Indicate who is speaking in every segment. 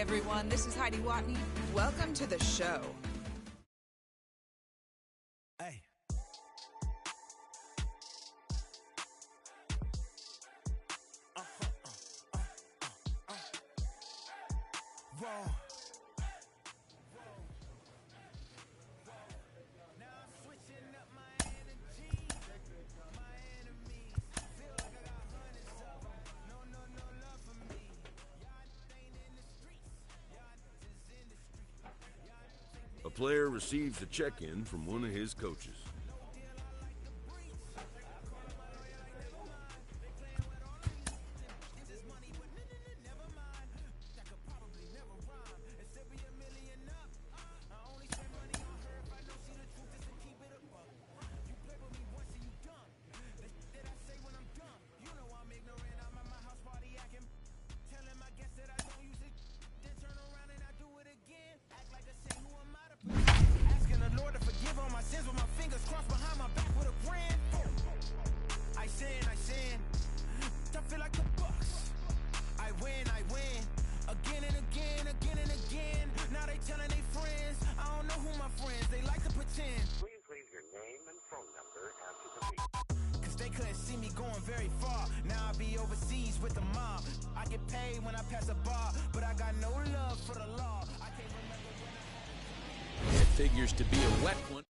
Speaker 1: everyone, this is Heidi Watney. Welcome to the show.
Speaker 2: Hey. Whoa. Now I'm switching up my energy. My enemies feel like I got hundreds of them. No love for me. Y'all ain't in the streets. Y'all is in the street.
Speaker 3: A player receives a check-in from one of his coaches.
Speaker 2: Very far. Now I be overseas with the mob. I get paid when I pass a bar, but I got no love for the law. I can't remember when
Speaker 4: It figures to be a wet one.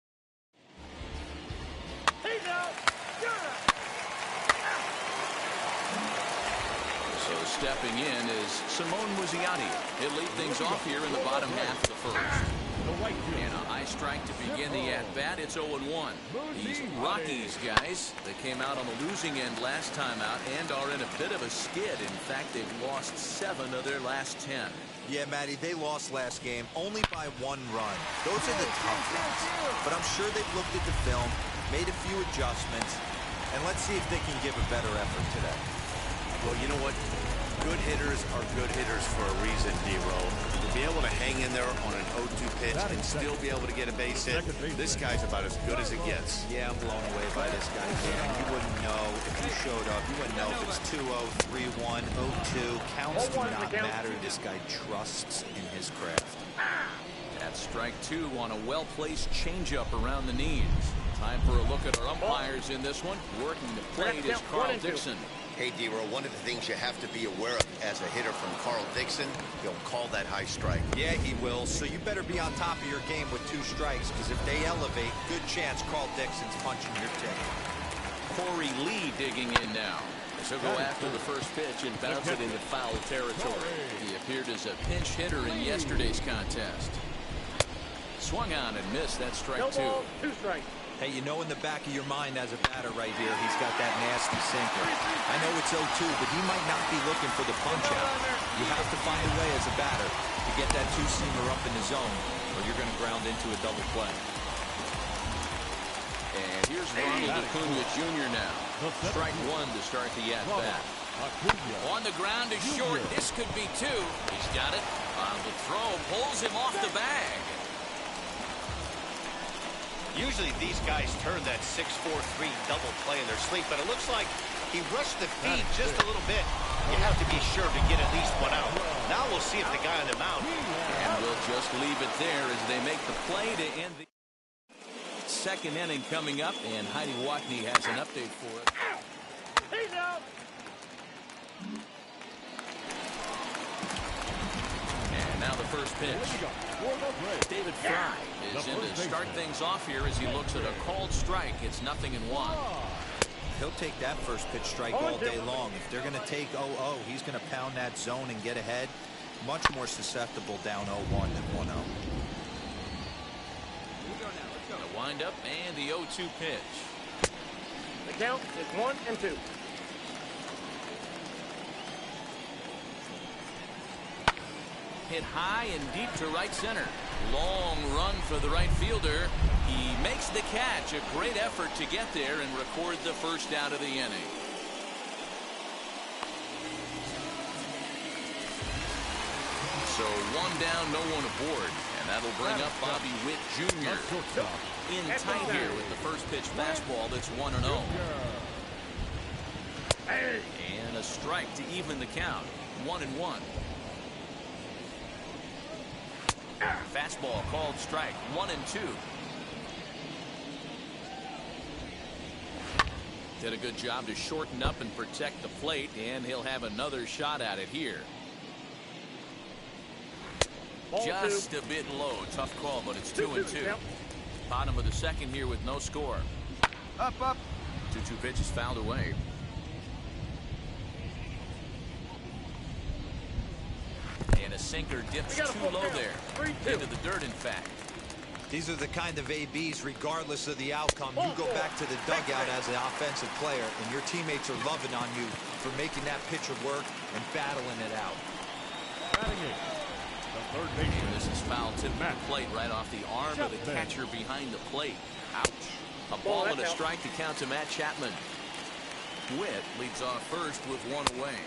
Speaker 4: So stepping in is Simone Muzziotti. He'll lead things off here in the bottom half of the first. And a high strike to begin the at-bat. It's 0-1. These Rockies guys, they came out on the losing end last time out and are in a bit of a skid. In fact, they've lost 7 of their last 10.
Speaker 5: Yeah, Matty, they lost last game only by 1 run. Those are the tough ones. But I'm sure they've looked at the film, made a few adjustments, and let's see if they can give a better effort today.
Speaker 6: Well, you know what? Good hitters are good hitters for a reason, D-Row. To be able to hang in there on an 0-2 pitch and still be able to get a base hit, this guy's about as good as it gets.
Speaker 5: Yeah, I'm blown away by this guy, Dan. You wouldn't know if you showed up. You wouldn't know if it's 2-0, 3-1, 0-2. Counts do not matter. This guy trusts in his craft.
Speaker 4: That's strike 2 on a well-placed changeup around the knees. Time for a look at our umpires in this one. Working the plate is Carl Dixon.
Speaker 6: Hey, D-Row, one of the things you have to be aware of as a hitter from Carl Dixon, he'll call that high strike.
Speaker 5: Yeah, he will. So you better be on top of your game with 2 strikes, because if they elevate, good chance Carl Dixon's punching your ticket.
Speaker 4: Corey Lee digging in now. He'll go after the first pitch and bounce it into foul territory. He appeared as a pinch hitter in yesterday's contest. Swung on and missed. That's strike 2.
Speaker 7: 2 strikes.
Speaker 5: Hey, you know in the back of your mind as a batter right here, he's got that nasty sinker. I know it's 0-2, but he might not be looking for the punch-out. You have to find a way as a batter to get that 2-seamer up in the zone, or you're going to ground into a double play.
Speaker 4: And here's Ronald Acuna Jr. now. Strike 1 to start the at-bat. On the ground is short. This could be 2. He's got it. On the throw, pulls him off the bag.
Speaker 6: Usually these guys turn that 6-4-3 double play in their sleep, but it looks like he rushed the feed just a little bit. You have to be sure to get at least 1 out. Now we'll see if the guy on the mound.
Speaker 4: And we'll just leave it there as they make the play to end the second inning coming up, and Heidi Watney has an update for us.
Speaker 7: He's out.
Speaker 4: And now the first pitch. David Fry is in to start things off here as he looks at a called strike. It's 0-1.
Speaker 5: He'll take that first pitch strike all day long. If they're going to take 0-0, he's going to pound that zone and get ahead. Much more susceptible down 0-1 than 1-0.
Speaker 4: The windup and the 0-2 pitch.
Speaker 7: The count is 1 and 2.
Speaker 4: Hit high and deep to right center. Long run for the right fielder. He makes the catch. A great effort to get there and record the first out of the inning. So 1 down, no one aboard. And that'll bring up Bobby Witt Jr. in tight here with the first pitch fastball that's 1-0. And a strike to even the count. 1-1. Fastball called strike. 1-2. Did a good job to shorten up and protect the plate, and he'll have another shot at it here. Just a bit low. Tough call, but it's 2-2.
Speaker 7: Yep.
Speaker 4: Bottom of the second here with no score.
Speaker 3: Up.
Speaker 4: 2-2 pitch is fouled away. And a sinker dips too low there. Into the dirt, in fact.
Speaker 5: These are the kind of ABs, regardless of the outcome. You go back to the dugout as an offensive player, and your teammates are loving on you for making that pitcher work and battling it out.
Speaker 4: And this is foul tip to the plate right off the arm of the catcher behind the plate. Ouch. A ball and a strike to count to Matt Chapman. Witt leads off first with one away.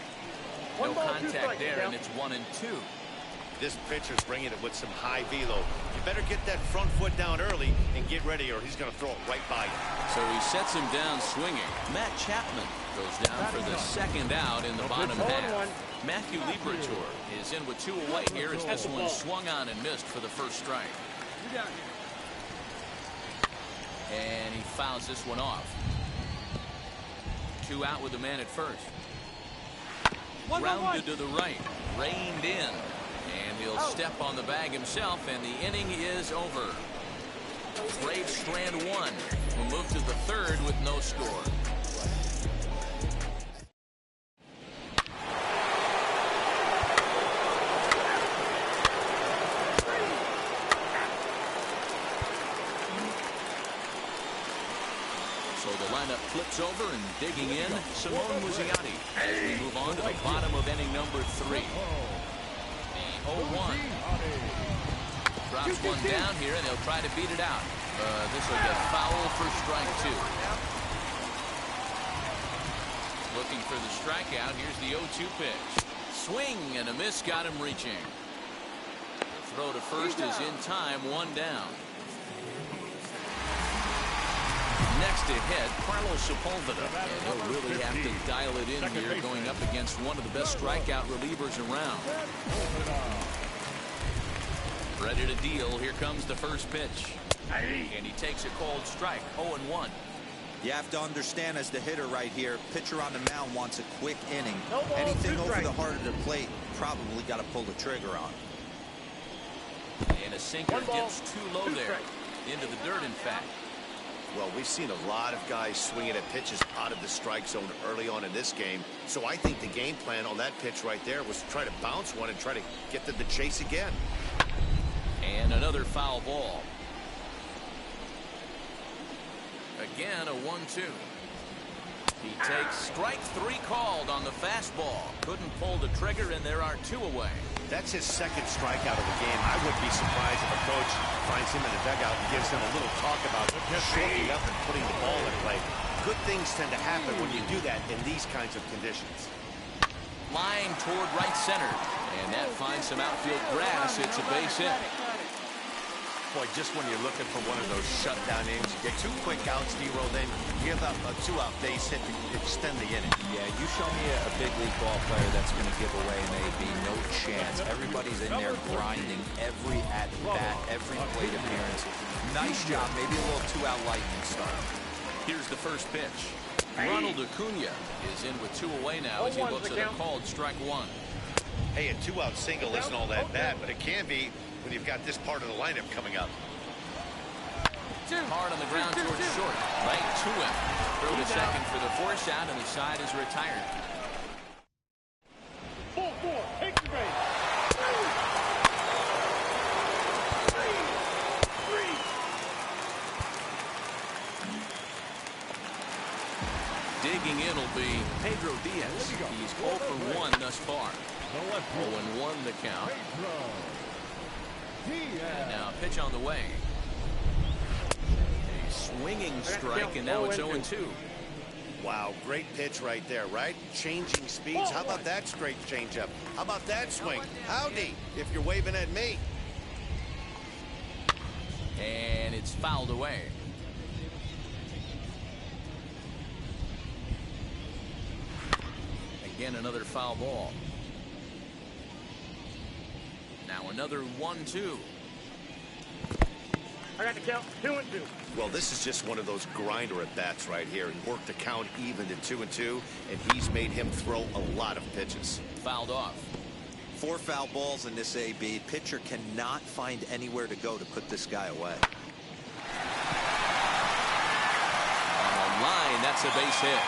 Speaker 4: No contact there, and it's 1-2.
Speaker 6: This pitcher's bringing it with some high velo. You better get that front foot down early and get ready, or he's going to throw it right by you.
Speaker 4: So he sets him down swinging. Matt Chapman goes down for the second out in the bottom half. Matthew Liberatore is in with 2 away here as this one swung on and missed for the first strike. And he fouls this one off. 2 out with the man at first. Grounded to the right, reined in, and he'll step on the bag himself, and the inning is over. Braves strand 1. We'll move to the third with no score. So the lineup flips over, and digging in, Simone Muzziotti as we move on to the bottom of inning number 3. The 0-1. Drops one down here, and they'll try to beat it out. This will get foul for strike 2. Looking for the strikeout. Here's the 0-2 pitch. Swing and a miss, got him reaching. The throw to first is in time, 1 down. Next ahead, Carlos Sepulveda. And he'll really have to dial it in here, going up against one of the best strikeout relievers around. Ready to deal. Here comes the first pitch. And he takes a cold strike. 0-1.
Speaker 5: You have to understand, as the hitter right here, pitcher on the mound wants a quick inning. Anything over the heart of the plate, probably got to pull the trigger on.
Speaker 4: And a sinker dips too low there. Into the dirt, in fact.
Speaker 6: Well, we've seen a lot of guys swinging at pitches out of the strike zone early on in this game. So I think the game plan on that pitch right there was to try to bounce one and try to get to the chase again.
Speaker 4: And another foul ball. Again, a 1-2. He takes strike 3 called on the fastball. Couldn't pull the trigger, and there are 2 away.
Speaker 6: That's his second strikeout of the game. I wouldn't be surprised if a coach finds him in the dugout and gives him a little talk about shortening up and putting the ball in play. Good things tend to happen when you do that in these kinds of conditions.
Speaker 4: Line toward right center, and that finds some outfield grass. It's a base hit.
Speaker 6: Boy, just when you're looking for one of those shutdown innings, you get 2 quick outs, D-roll, then give up a 2-out base hit to extend the inning.
Speaker 5: Yeah, you show me a big league ball player that's going to give away an AB. No chance. Everybody's in there grinding every at-bat, every plate appearance. Nice job. Maybe a little 2-out lightning start.
Speaker 4: Here's the first pitch. Ronald Acuna is in with 2 away now as he looks at a called strike 1.
Speaker 6: Hey, a 2-out single isn't all that bad, but it can be when you've got this part of the lineup coming up.
Speaker 4: Hard on the ground towards short. Right to him. Throw to second for the force out, and the side is retired.
Speaker 7: 4-4. Take the base. 3.
Speaker 4: Digging in will be Pedro Diaz. He's 0 for 1 thus far. 0-1 the count. And now a pitch on the way. A swinging strike, and now it's 0-2.
Speaker 6: Wow, great pitch right there, right? Changing speeds. How about that straight changeup? How about that swing? Howdy, if you're waving at me.
Speaker 4: And it's fouled away. Again, another foul ball. Now another 1-2.
Speaker 7: I got the count 2-2.
Speaker 6: Well, this is just one of those grinder at-bats right here. He worked the count even to 2-2, and he's made him throw a lot of pitches.
Speaker 4: Fouled off.
Speaker 5: 4 foul balls in this AB. Pitcher cannot find anywhere to go to put this guy away.
Speaker 4: On the line, that's a base hit.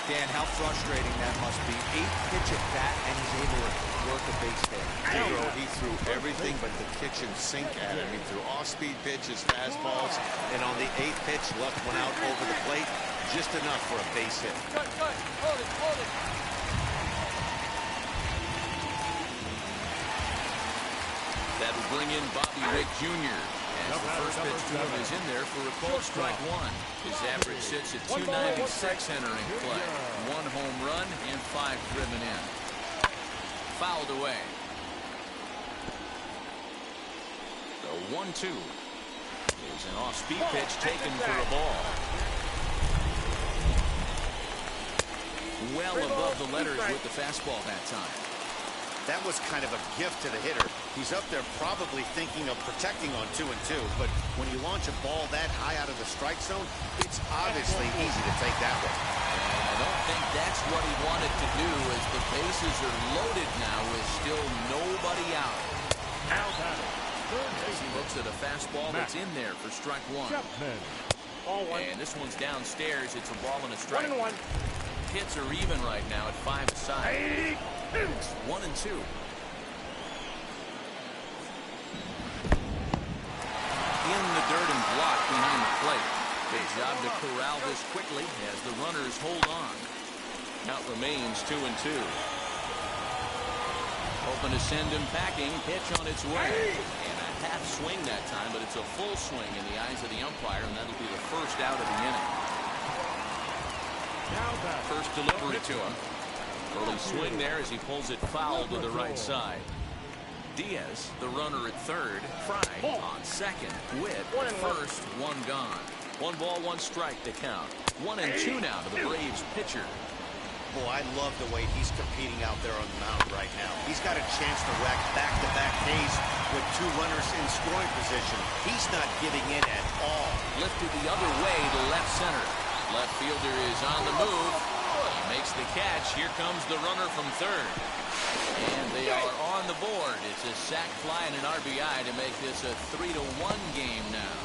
Speaker 5: Dan, how frustrating that must be. 8-pitch at bat, and he's able to work a base hit.
Speaker 6: He threw everything but the kitchen sink at him. He threw off-speed pitches, fastballs, and on the 8th pitch, left one out over the plate, just enough for a base hit.
Speaker 7: Good. Hold it.
Speaker 4: That will bring in Bobby Wick Jr. as the first pitch to him is in there for a called strike one. His average sits at 296 entering play. 1 home run and 5 driven in. Fouled away. The 1-2 is an off-speed pitch taken for a ball. Well above the letters with the fastball that time.
Speaker 6: That was kind of a gift to the hitter. He's up there probably thinking of protecting on 2-2, but when you launch a ball that high out of the strike zone, it's obviously easy to take that one.
Speaker 4: And I don't think that's what he wanted to do, as the bases are loaded now with still nobody out. As he looks at a fastball that's in there for strike one. And this one's downstairs. It's a ball and a strike.
Speaker 7: 1-1.
Speaker 4: Hits are even right now at 5 aside. 1-2. In the dirt and blocked behind the plate. Good job to corral this quickly as the runners hold on. Count remains 2-2. Hoping to send him packing. Pitch on its way. And a half swing that time, but it's a full swing in the eyes of the umpire, and that'll be the first out of the inning. First delivery to him. Early swing there as he pulls it foul to the right side. Diaz, the runner at third. Fry on second. Witt at first. 1 gone. 1 ball, 1 strike to count. 1-2 now to the Braves pitcher.
Speaker 6: Boy, I love the way he's competing out there on the mound right now. He's got a chance to rack back-to-back Ks with 2 runners in scoring position. He's not giving in at all.
Speaker 4: Lifted the other way to left center. Left fielder is on the move. He makes the catch. Here comes the runner from third. And they are on the board. It's a sac fly and an RBI to make this a 3-1 game now.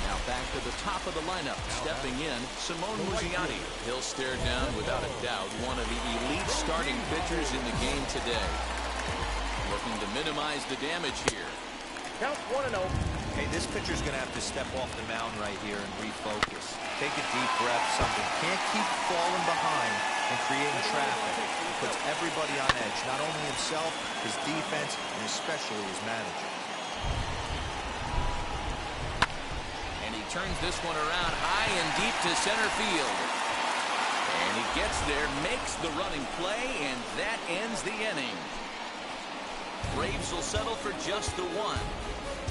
Speaker 4: Now back to the top of the lineup. Stepping in, Simone Muzziotti. He'll stare down, without a doubt, one of the elite starting pitchers in the game today. Looking to minimize the damage here.
Speaker 7: Count 1-0.
Speaker 5: Hey, this pitcher's going to have to step off the mound right here and refocus. Take a deep breath, something. Can't keep falling behind and creating traffic. It puts everybody on edge, not only himself, his defense, and especially his manager.
Speaker 4: And he turns this one around high and deep to center field. And he gets there, makes the running play, and that ends the inning. Braves will settle for just the 1.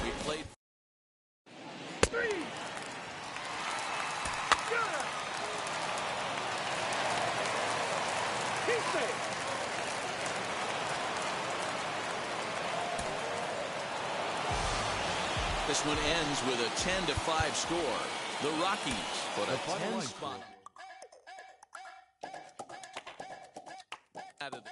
Speaker 4: We played.
Speaker 7: 3.
Speaker 4: This one ends with a 10-5 score. The Rockies put a 10 spot out of the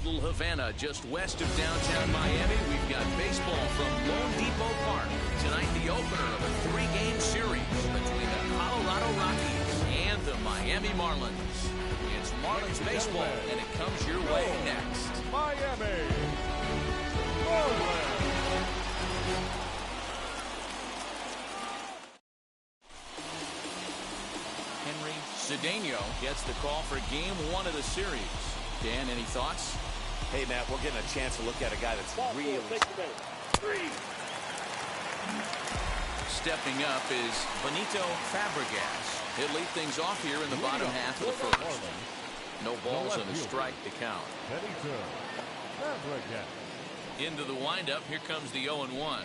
Speaker 4: Little Havana, just west of downtown Miami. We've got baseball from Lone Depot Park. Tonight, the opener of a 3-game series between the Colorado Rockies and the Miami Marlins. It's Marlins baseball, and it comes your way next.
Speaker 2: Miami Marlins.
Speaker 4: Henry Cedeno gets the call for game 1 of the series. Dan, any thoughts?
Speaker 6: Hey, Matt, we're getting a chance to look at a guy that's really...
Speaker 4: Stepping up is Benito Fabregas. He'll lead things off here in the bottom half of the first. No balls and a strike to count. Into the windup, here comes the 0-1.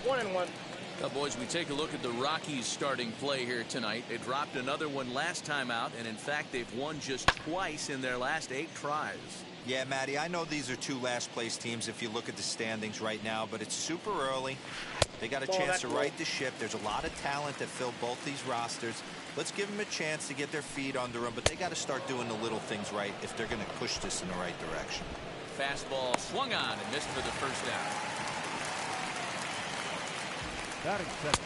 Speaker 7: 1-1.
Speaker 4: Now, boys, we take a look at the Rockies starting play here tonight. They dropped another one last time out, and in fact, they've won just twice in their last 8 tries.
Speaker 5: Yeah, Matty, I know these are 2 last-place teams if you look at the standings right now, but it's super early. They got a chance to right the ship. There's a lot of talent that fill both these rosters. Let's give them a chance to get their feet under them, but they got to start doing the little things right if they're going to push this in the right direction.
Speaker 4: Fastball swung on and missed for the first down.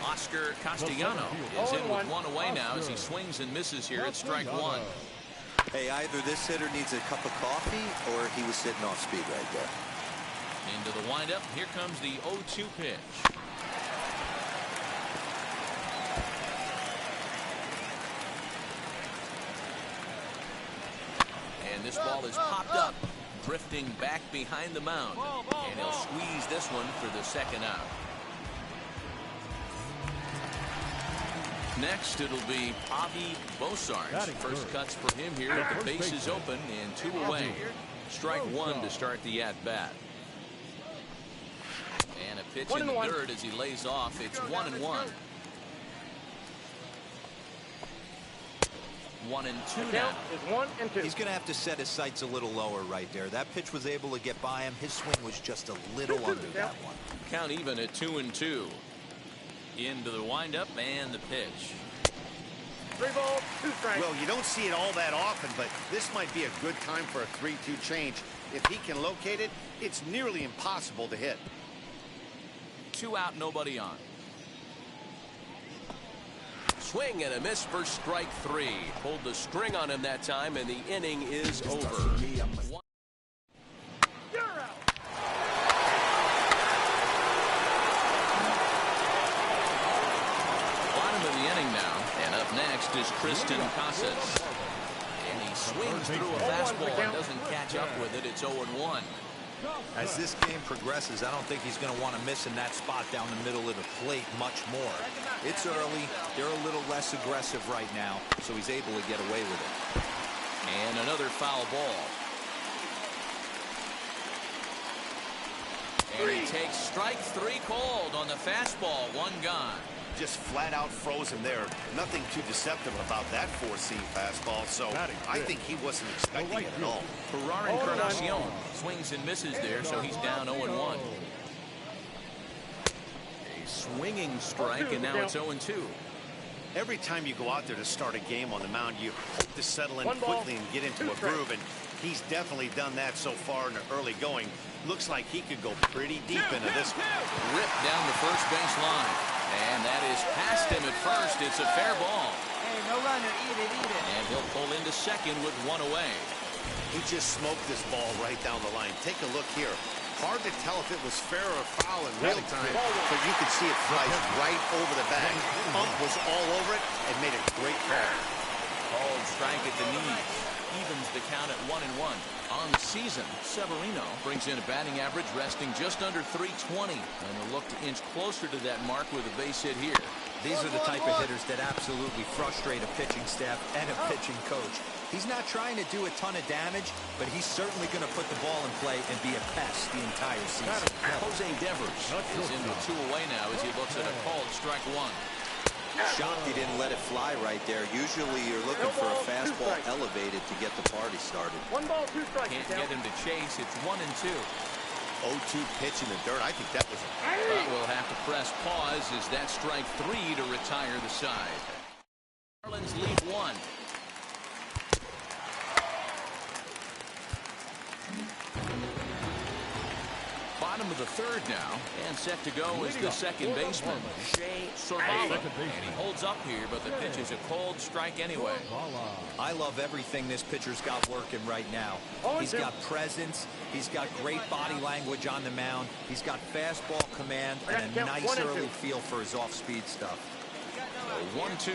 Speaker 4: Oscar Castellano is in with 1 away now as he swings and misses here at strike 1.
Speaker 5: Hey, either this hitter needs a cup of coffee or he was sitting off speed right there.
Speaker 4: Into the windup, here comes the 0-2 pitch. And this ball is popped up, drifting back behind the mound. And he'll squeeze this one for the second out. Next, it'll be Avi Bosarge. First cuts for him here. The base is open and 2 away. Strike 1 to start the at-bat. And a pitch in the dirt as he lays off. It's 1-1. 1-2 now.
Speaker 5: He's going to have to set his sights a little lower right there. That pitch was able to get by him. His swing was just a little under that one.
Speaker 4: Count even at 2-2. Into the windup and the pitch.
Speaker 7: 3 balls, 2 strikes.
Speaker 6: Well, you don't see it all that often, but this might be a good time for a 3-2 change. If he can locate it, it's nearly impossible to hit.
Speaker 4: 2 out, nobody on. Swing and a miss for strike 3. Pulled the string on him that time, and the inning is over. Next is Kristen Casas. And he swings through a fastball and doesn't catch up with it. It's 0-1.
Speaker 5: As this game progresses, I don't think he's going to want to miss in that spot down the middle of the plate much more. It's early. They're a little less aggressive right now, so he's able to get away with it.
Speaker 4: And another foul ball. And he takes strike 3 called on the fastball. 1 gone.
Speaker 6: Just flat out frozen there. Nothing too deceptive about that 4-seam fastball, so I think he wasn't expecting it at all.
Speaker 4: Ferrar Encarnacion swings and misses there, so he's down 0-1. A swinging strike, and now it's 0-2.
Speaker 6: Every time you go out there to start a game on the mound, you hope to settle in quickly and get into a groove, and he's definitely done that so far in the early going. Looks like he could go pretty deep into this one.
Speaker 4: Ripped down the first base line. And that is past him at first. It's a fair ball.
Speaker 7: Hey, no runner. Eat it.
Speaker 4: And he'll pull into second with 1 away.
Speaker 6: He just smoked this ball right down the line. Take a look here. Hard to tell if it was fair or foul in real time, but you could see it flies right over the bag. Ump was all over it and made a great call.
Speaker 4: Called strike at the knees. Evens the count at 1-1. On the season, Severino brings in a batting average resting just under .320, and will look to inch closer to that mark with a base hit here.
Speaker 5: These are the type of hitters that absolutely frustrate a pitching staff and a pitching coach. He's not trying to do a ton of damage, but he's certainly going to put the ball in play and be a pest the entire season.
Speaker 4: Jose Devers is in with 2 away now as he looks at a called strike 1.
Speaker 5: Shocked he didn't let it fly right there. Usually you're looking for a fastball elevated to get the party started.
Speaker 7: 1 ball, 2 strikes.
Speaker 4: Can't get him to chase. It's 1-2.
Speaker 6: 0-2 pitch in the dirt. I think that was a...
Speaker 4: But we'll have to press pause as that strike 3 to retire the side. Marlins lead 1. of the third now, and set to go is the second baseman, Shea Serrano. And he holds up here, but the pitch is a cold strike anyway.
Speaker 5: I love everything this pitcher's got working right now. He's got presence. He's got great body language on the mound. He's got fastball command and a nice early feel for his off-speed stuff.
Speaker 4: 1-2.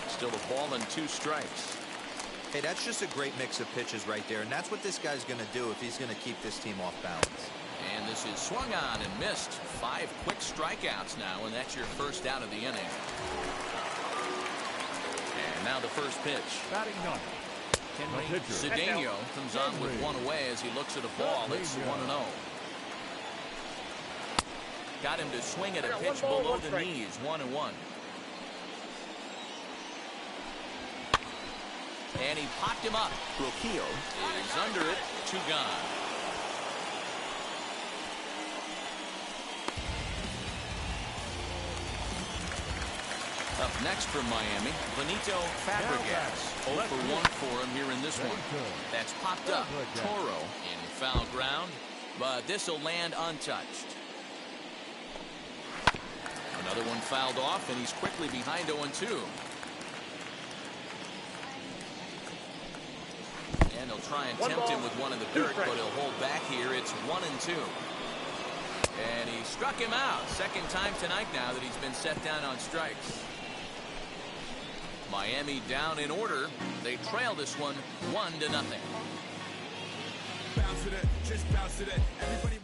Speaker 4: Still a ball and 2 strikes.
Speaker 5: Hey, that's just a great mix of pitches right there, and that's what this guy's going to do if he's going to keep this team off balance.
Speaker 4: And this is swung on and missed. 5 quick strikeouts now, and that's your first out of the inning. And now the first pitch.
Speaker 8: Batting ninth.
Speaker 4: Cedeno comes on with 1 away as he looks at a ball. It's 1-0. Got him to swing at a pitch below the knees. 1-1. And he popped him up. Trujillo is under it. 2 gone. Up next from Miami, Benito Fabregas. 0 for 1 for him here in this one. That's popped up. Toro in foul ground, but this will land untouched. Another one fouled off, and he's quickly behind 0-2. And he'll try and tempt him with one in the dirt, but he'll hold back here. It's 1-2. And he struck him out. Second time tonight now that he's been set down on strikes. Miami down in order. They trail this one 1-0.
Speaker 2: Bounce to that, just bounce to that. Everybody.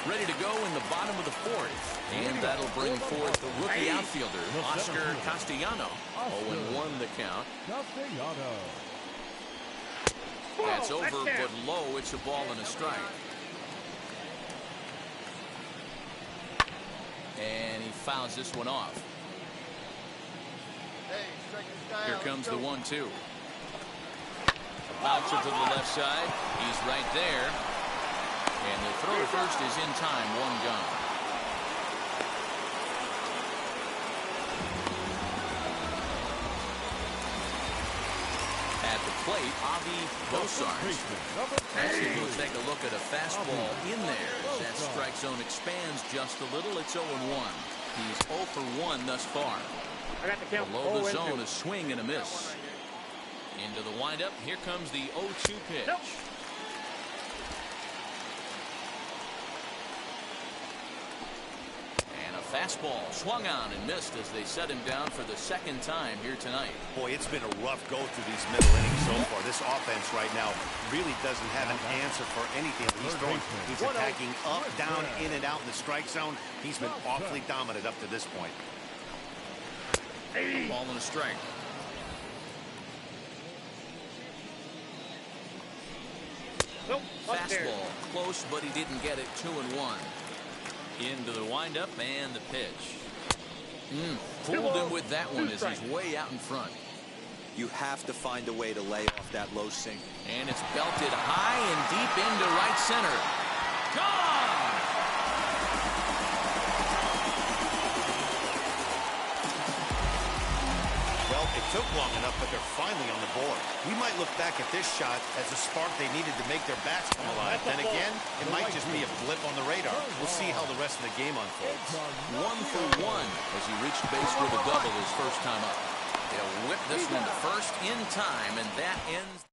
Speaker 4: Ready to go in the bottom of the 4th. And that'll bring forth the rookie outfielder, Oscar Castellano. 0-1 the count. That's over, but low. It's a ball and a strike. And he fouls this one off. Here comes the 1-2. Bouncer to the left side. He's right there. And the throw to first is in time. 1 gone. At the plate, Avi Bosarz. Actually, we'll take a look at a fastball in there. As that strike zone expands just a little, it's 0-1. He's 0 for 1 thus far. Below the zone, a swing and a miss. Into the windup. Here comes the 0-2 pitch. Fastball swung on and missed as they set him down for the second time here tonight.
Speaker 6: Boy, it's been a rough go through these middle innings so far. This offense right now really doesn't have an answer for anything he's throwing. He's attacking up, down, in and out in the strike zone. He's been awfully dominant up to this point.
Speaker 4: Ball and a strike. Fastball close, but he didn't get it. 2-1. Into the windup and the pitch. Fooled him with that one as he's way out in front.
Speaker 5: You have to find a way to lay off that low sink.
Speaker 4: And it's belted high and deep into right center. Gone!
Speaker 6: Well, it took long enough, but they're finally on the board. We might look back at this shot as a spark they needed to make their bats come alive. Then again, it might just be a blip on the radar. We'll see how the rest of the game unfolds.
Speaker 4: 1 for 1 as he reached base with a double his first time up. They'll whip this one to first in time, and that ends.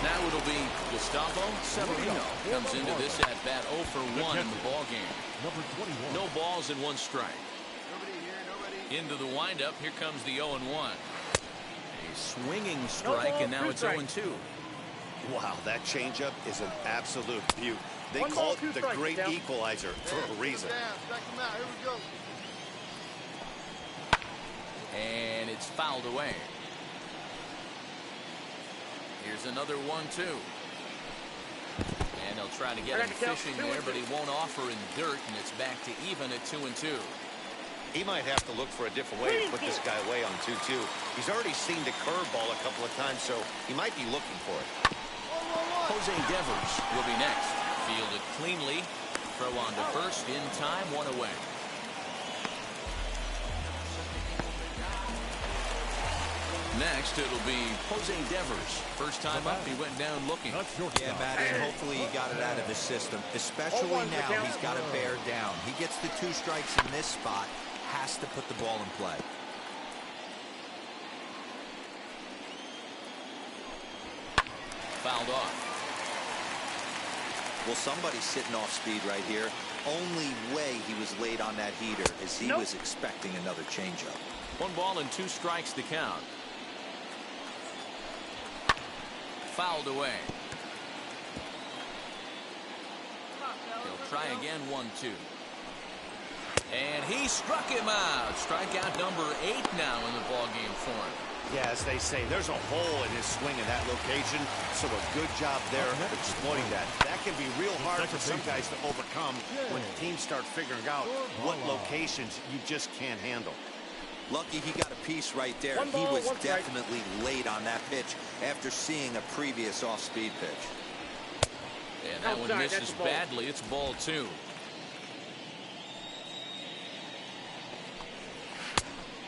Speaker 4: Now it'll be Gustavo Severino comes into this at bat 0 for 1 in the ball game. No balls and 1 strike. Into the windup. Here comes the 0-1. A swinging strike, and now it's 0-2.
Speaker 6: Wow, that changeup is an absolute beaut. They call it the great equalizer for a reason.
Speaker 4: And it's fouled away. Here's another 1-2. And they'll try to get him fishing there, but he won't offer in dirt, and it's back to even at 2-2.
Speaker 6: He might have to look for a different way to put this guy away on 2-2. He's already seen the curveball a couple of times, so he might be looking for it.
Speaker 4: Jose Devers will be next. Fielded cleanly. Throw on to first in time, 1 away. Next, it'll be Jose Devers. First time up, he went down looking.
Speaker 5: Yeah, Matty, and hopefully he got it out of his system. Especially now, he's got to bear down. He gets the 2 strikes in this spot, has to put the ball in play.
Speaker 4: Fouled off.
Speaker 5: Well, somebody's sitting off speed right here. Only way he was late on that heater is he was expecting another changeup.
Speaker 4: 1 ball and 2 strikes to count. Fouled away. He'll try again, 1-2. And he struck him out. Strikeout number 8 now in the ballgame for him.
Speaker 6: Yeah, as they say, there's a hole in his swing in that location, so a good job there of exploiting that. That can be real hard for some guys to overcome when teams start figuring out what locations you just can't handle.
Speaker 5: Lucky he got a piece right there. He was definitely late on that pitch after seeing a previous off-speed pitch.
Speaker 4: And that one misses badly. It's ball 2.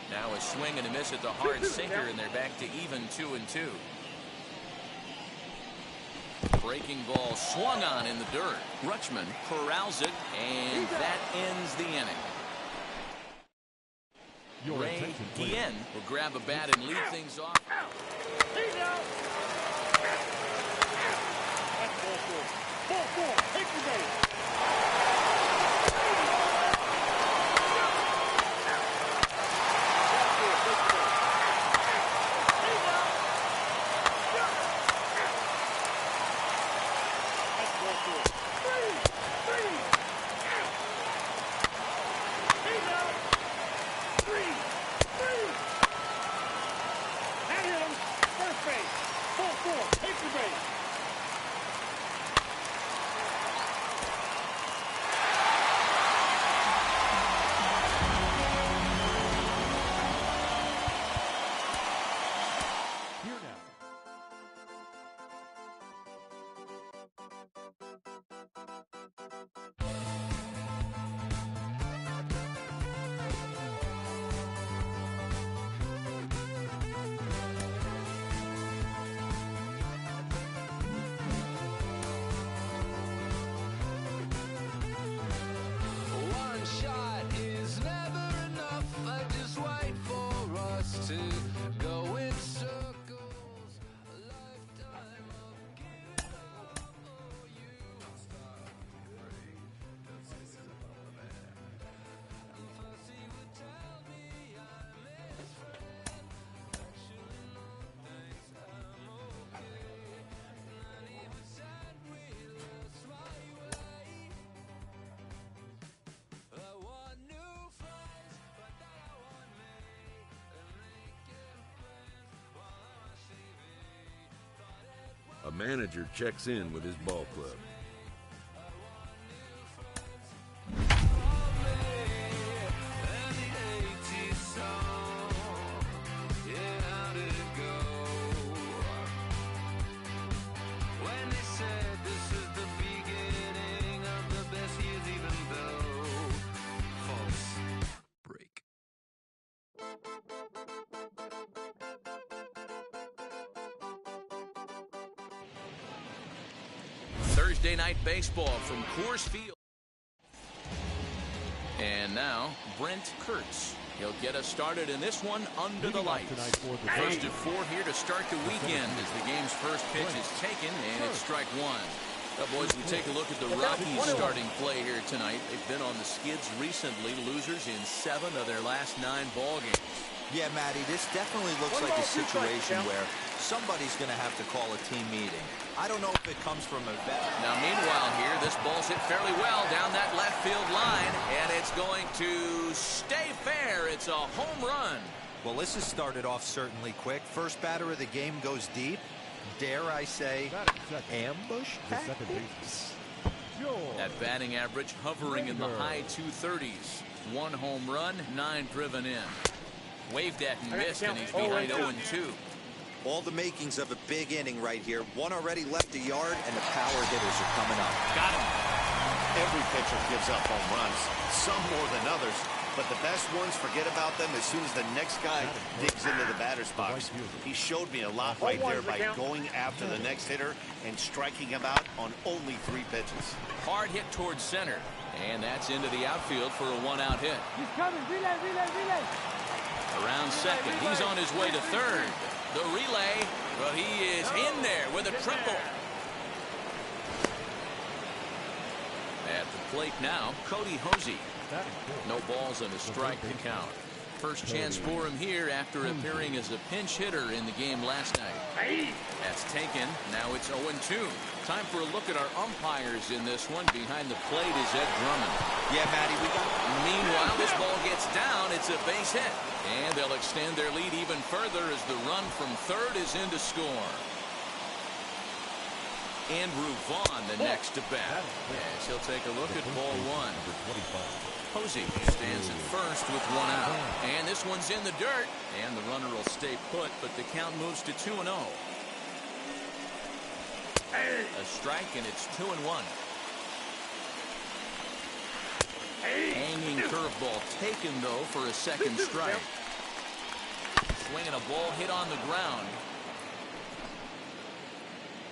Speaker 4: Now a swing and a miss at the hard sinker, and they're back to even 2-2. Breaking ball swung on in the dirt. Rutschman corrals it, and that ends the inning. Ray Guillen will grab a bat and lead things off.
Speaker 3: A manager checks in with his ball club.
Speaker 4: Thursday night baseball from Coors Field. And now, Brent Kurtz. He'll get us started in this one under the lights. First at 4 here to start the weekend as the game's first pitch is taken, and it's strike 1. Now, boys, we take a look at the Rockies' starting play here tonight. They've been on the skids recently, losers in 7 of their last 9 ball games.
Speaker 5: Yeah, Matty, this definitely looks like a situation where somebody's going to have to call a team meeting. I don't know if it comes from a vet.
Speaker 4: Now, meanwhile here, this ball's hit fairly well down that left field line, and it's going to stay fair. It's a home run.
Speaker 5: Well, this has started off certainly quick. First batter of the game goes deep. Dare I say, ambush tactics?
Speaker 4: That batting average hovering in the high 230s. 1 home run, 9 driven in. Waved at and missed, and he's behind 0-2.
Speaker 5: All the makings of a big inning right here. One already left a yard, and the power hitters are coming up.
Speaker 6: Got him. Every pitcher gives up home runs, some more than others, but the best ones forget about them as soon as the next guy digs into the batter's box. He showed me a lot right there by going after the next hitter and striking him out on only 3 pitches.
Speaker 4: Hard hit towards center, and that's into the outfield for a 1-out hit.
Speaker 7: He's coming. Relay.
Speaker 4: Around second, he's on his way to third. The relay, but he is in there with a triple. At the plate now, Cody Hosey. No balls and a strike to count. First chance for him here after appearing as a pinch hitter in the game last night. That's taken. Now it's 0-2. Time for a look at our umpires in this one. Behind the plate is Ed Drummond.
Speaker 5: Yeah, Matty, we got...
Speaker 4: Meanwhile, this ball gets down. It's a base hit. And they'll extend their lead even further as the run from third is in to score. Andrew Vaughn, the next to bat. Yes, he'll take a look at ball 1. Posey stands at first with 1 out. And this one's in the dirt. And the runner will stay put, but the count moves to 2-0. A strike, and it's 2-1. Hanging curveball taken, though, for a second strike. Swinging a ball hit on the ground.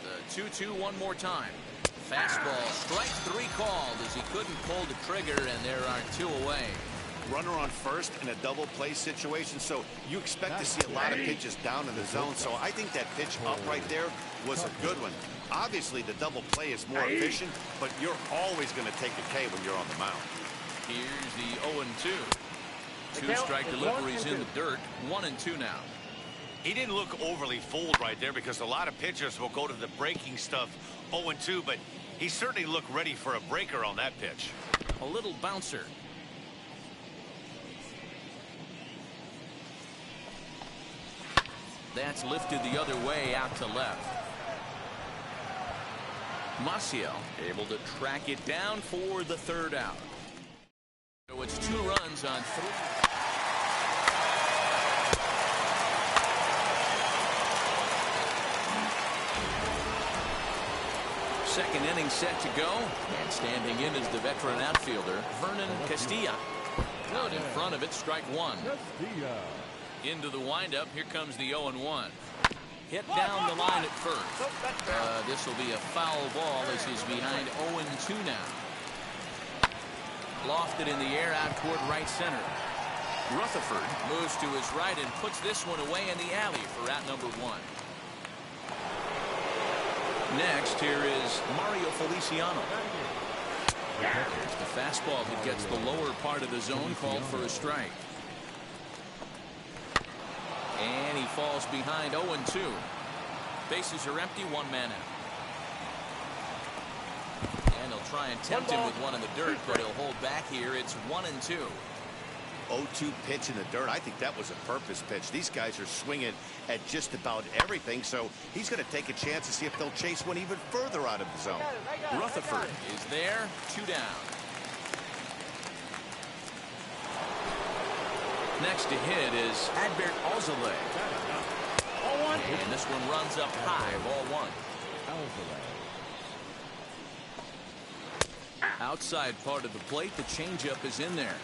Speaker 4: The 2-2 one more time. Fastball, strike 3 called as he couldn't pull the trigger, and there are 2 away.
Speaker 6: Runner on first in a double play situation, so you expect to see a lot of pitches down in the zone. So I think that pitch up right there was a good one. Obviously, the double play is more efficient, but you're always going to take a K when you're on the mound.
Speaker 4: Here's the 0-2. 2 strike deliveries in the dirt. 1-2 now.
Speaker 6: He didn't look overly fooled right there because a lot of pitchers will go to the breaking stuff 0-2, but he certainly looked ready for a breaker on that pitch.
Speaker 4: A little bouncer. That's lifted the other way out to left. Maciel able to track it down for the 3rd out. So it's 2 runs on 3. Second inning set to go, and standing in is the veteran outfielder Vernon Castilla. Out in front of it, strike 1. Into the windup, here comes the 0-1. Hit down the line at first. This will be a foul ball as he's behind 0-2 now. Lofted in the air out toward right center. Rutherford moves to his right and puts this one away in the alley for out number 1. Next, here is Mario Feliciano. There's the fastball that gets the lower part of the zone, called for a strike. And he falls behind 0-2. Bases are empty, 1 man out. And he'll try and tempt him with one in the dirt, but he'll hold back here. It's 1-2.
Speaker 6: 0-2 pitch in the dirt. I think that was a purpose pitch. These guys are swinging at just about everything, so he's going to take a chance to see if they'll chase one even further out of the zone.
Speaker 4: Rutherford is there, 2 down. Next to hit is Adbert Alzolay. And this one runs up high, ball 1. Outside part of the plate, the changeup is in there.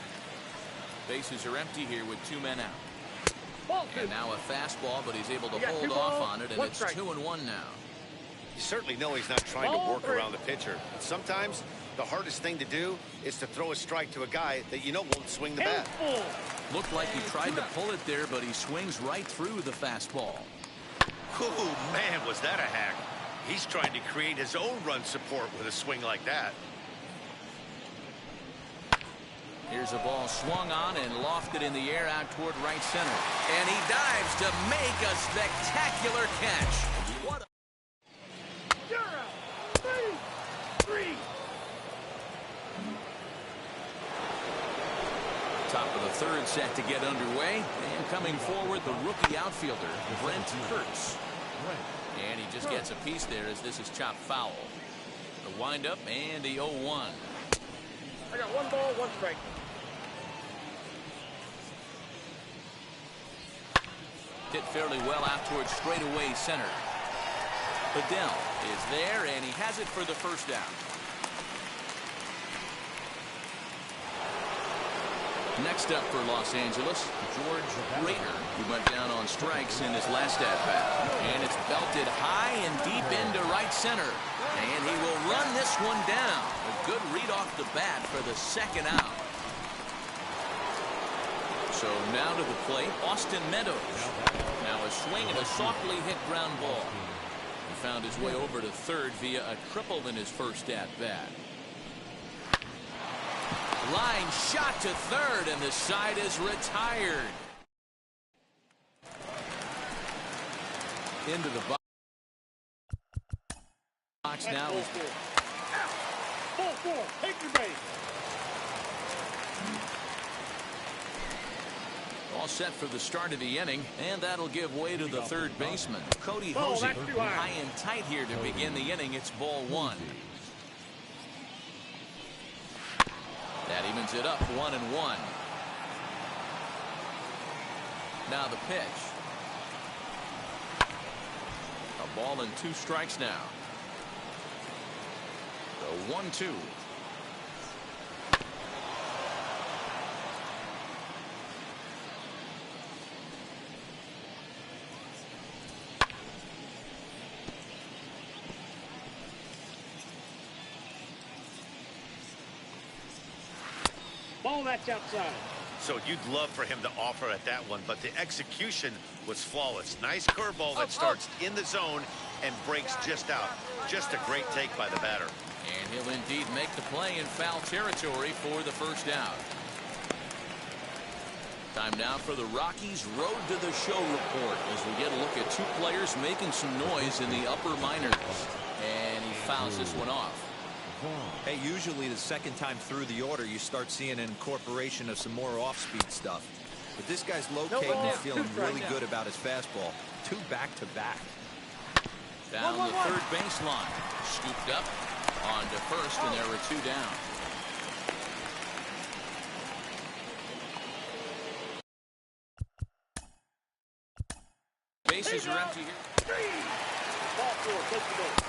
Speaker 4: Bases are empty here with 2 men out. And now a fastball, but he's able to hold off on it, and it's 2-1 now.
Speaker 6: You certainly know he's not trying to work around the pitcher. But sometimes the hardest thing to do is to throw a strike to a guy that you know won't swing the bat.
Speaker 4: Looked like he tried to pull it there, but he swings right through the fastball.
Speaker 6: Oh, man, was that a hack. He's trying to create his own run support with a swing like that.
Speaker 4: Here's a ball swung on and lofted in the air out toward right center. And he dives to make a spectacular catch. What a... Top of the 3rd set to get underway. And coming forward, the rookie outfielder, Brent Kurtz. And he just gets a piece there as this is chopped foul. The windup and the 0-1.
Speaker 7: I got 1 ball, 1 strike.
Speaker 4: Hit fairly well out towards straightaway center. Adele is there, and he has it for the first down. Next up for Los Angeles, George Rader, who went down on strikes in his last at-bat. And it's belted high and deep into right center. And he will run this one down. A good read off the bat for the second out. So now to the plate, Austin Meadows. Now a swing and a softly hit ground ball. He found his way over to third via a triple in his first at-bat. Line shot to third, and the side is retired. Into the box now.
Speaker 7: Ball 4, take your base.
Speaker 4: All set for the start of the inning, and that'll give way to the third baseman, Cody
Speaker 7: Oh,
Speaker 4: Hosey.
Speaker 7: that's too high.
Speaker 4: High and tight here to begin the inning. It's ball 1. That evens it up 1-1. Now the pitch. A ball and 2 strikes now. The 1-2.
Speaker 7: Ball that's outside.
Speaker 6: So you'd love for him to offer at that one, but the execution was flawless. Nice curveball that starts in the zone and breaks just out. Just a great take by the batter.
Speaker 4: And he'll indeed make the play in foul territory for the first out. Time now for the Rockies Road to the Show report as we get a look at 2 players making some noise in the upper minors. And he fouls this one off.
Speaker 5: Hey, usually the second time through the order, you start seeing an incorporation of some more off-speed stuff. But this guy's locating and feeling really good about his fastball. 2 back-to-back.
Speaker 4: Down the third baseline. Scooped up on to first, and there were 2 down. Bases are empty here.
Speaker 7: Ball 4, take the base.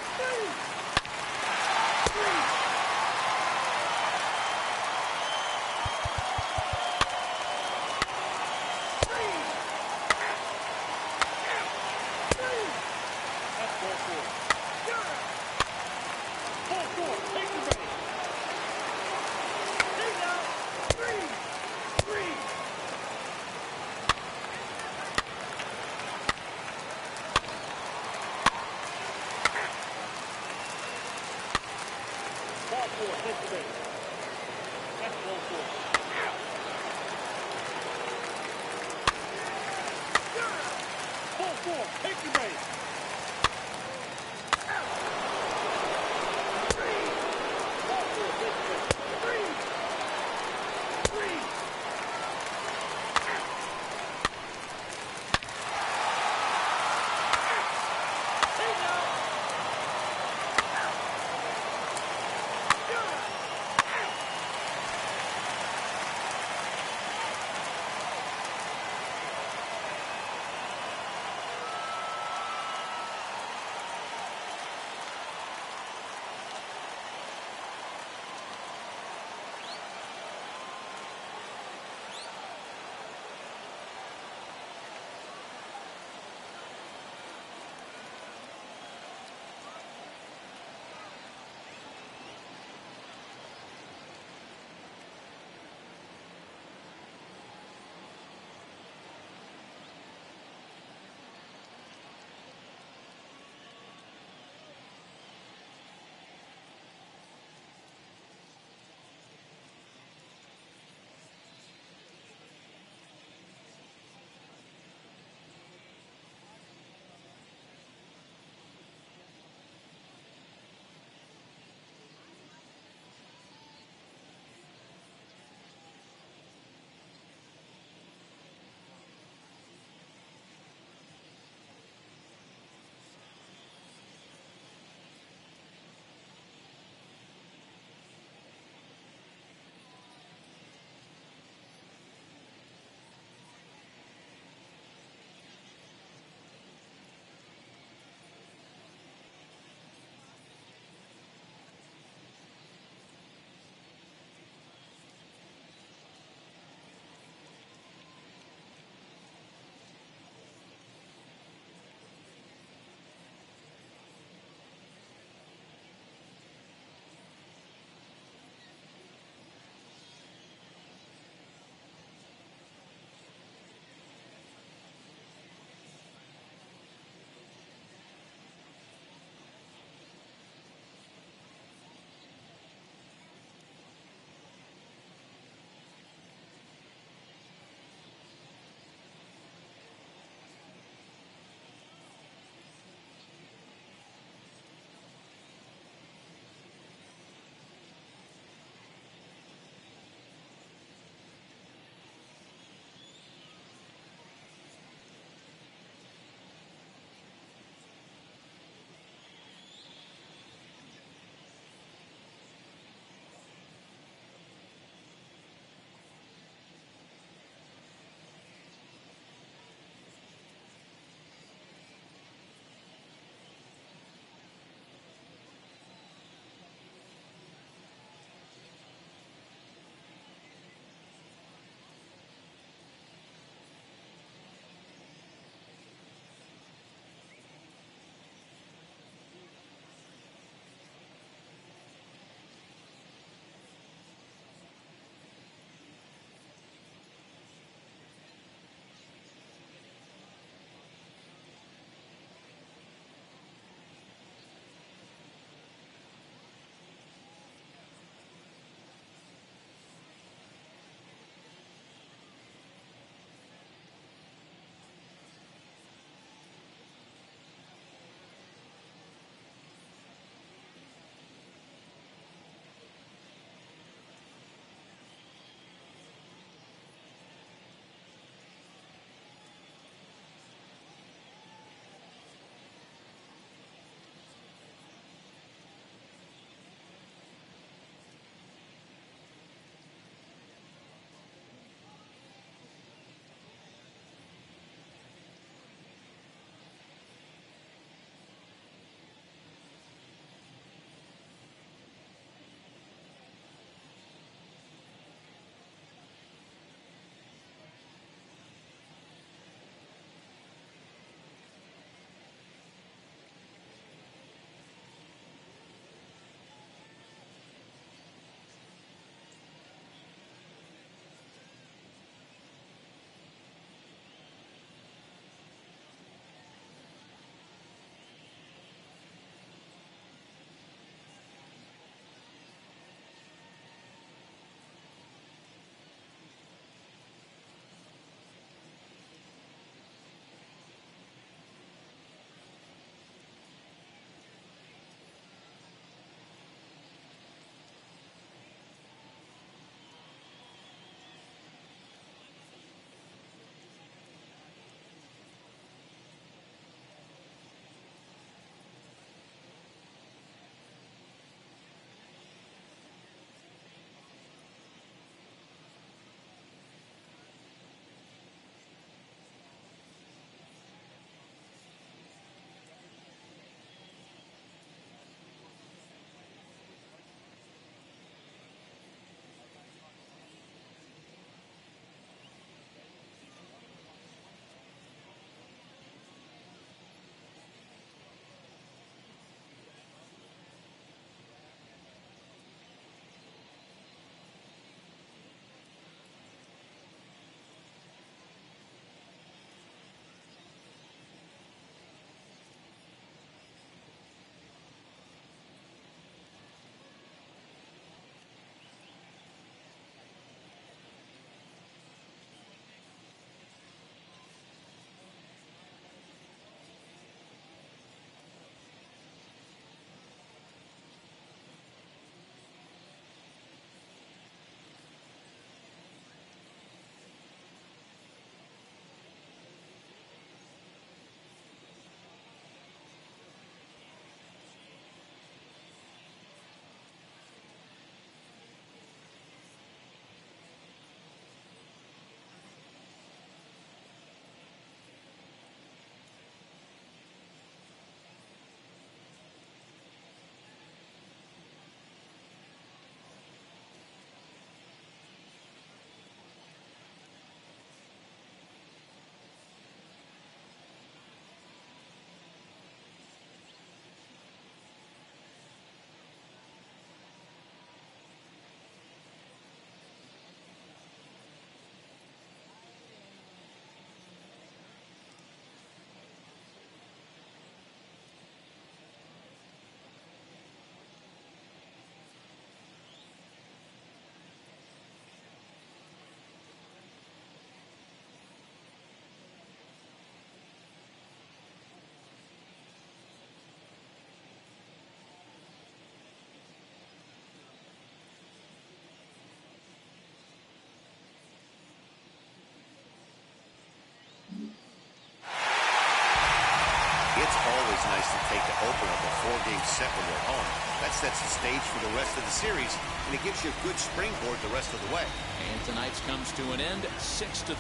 Speaker 6: nice to take the opener of a 4-game set when you're home. That sets the stage for the rest of the series, and it gives you a good springboard the rest of the way.
Speaker 4: And tonight's comes to an end, 6-3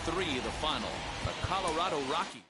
Speaker 4: the final. The Colorado Rockies.